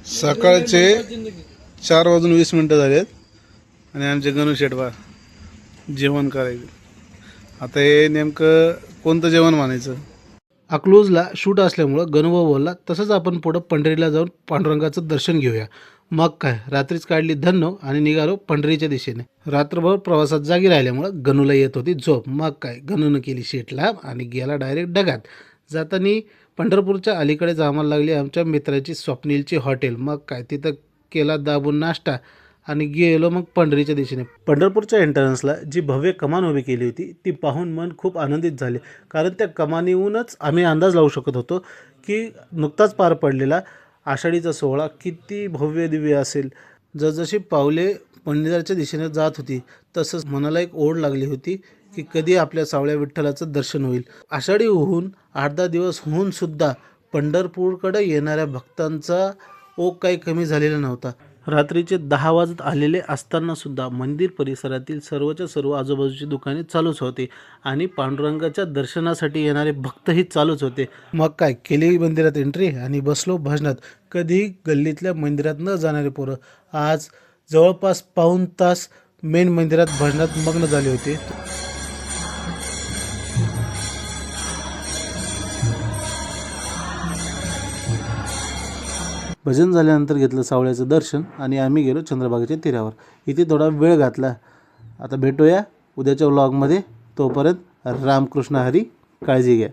सकाळचे 4:20 झालेत आणि आमचे गणू शेटबा जेवण करायचे. आता हे नेमकं कोणतं जेवण म्हणायचं. अकलूजला शूट असल्यामुळं गणूभाऊ बोलला तसंच आपण पुढं पंढरीला जाऊन पांडुरंगाचं दर्शन घेऊया. मग काय रात्रीच काढली धन्नो आणि निघालो पंढरीच्या दिशेने. रात्रभर प्रवासात जागी राहिल्यामुळं गणूला येत होती झोप. मग काय गणूनं केली शेटला आणि गेला डायरेक्ट डगात. जाताना पंढरपूरच्या अलीकडेच आम्हाला लागली आमच्या मित्राची स्वप्नीलची हॉटेल. मग काय तिथं केला दाबून नाश्ता आणि गेलो मग पंढरीच्या दिशेने. पंढरपूरच्या एंट्रन्सला जी भव्य कमान उभी केली होती ती पाहून मन खूप आनंदित झाले, कारण त्या कमानीहूनच आम्ही अंदाज लावू शकत होतो की नुकताच पार पडलेला आषाढीचा सोहळा किती भव्य दिव्य असेल. जसजशी पावले मंदिराच्या दिशेने जात होती तसंच मनाला एक ओढ लागली होती की कधी आपल्या सावळ्या विठ्ठलाचं दर्शन होईल. आषाढी होऊन 8-10 दिवस होऊन सुद्धा पंढरपूरकडे येणाऱ्या भक्तांचा ओघ काही कमी झालेला नव्हता. रात्रीचे 10 वाजत आलेले असताना सुद्धा मंदिर परिसरातील सर्वच्या सर्व आजूबाजूची दुकाने चालूच होते आणि पांडुरंगाच्या दर्शनासाठी येणारे भक्तही चालूच होते. मग काय केली मंदिरात एंट्री आणि बसलो भजनात. कधी गल्लीतल्या मंदिरात न जाणारे पोरं आज जवळपास पाऊण तास मेन मंदिरात भजनात मग्न झाले होते. भजन झाल्यानंतर घेतलं सावळ्याचं दर्शन आणि आम्ही गेलो चंद्रभागेच्या तीरावर. इथे थोडा वेळ घातला. आता भेटूया उद्याच्या व्लॉगमध्ये. तोपर्यंत रामकृष्ण हरी. काळजी घ्या.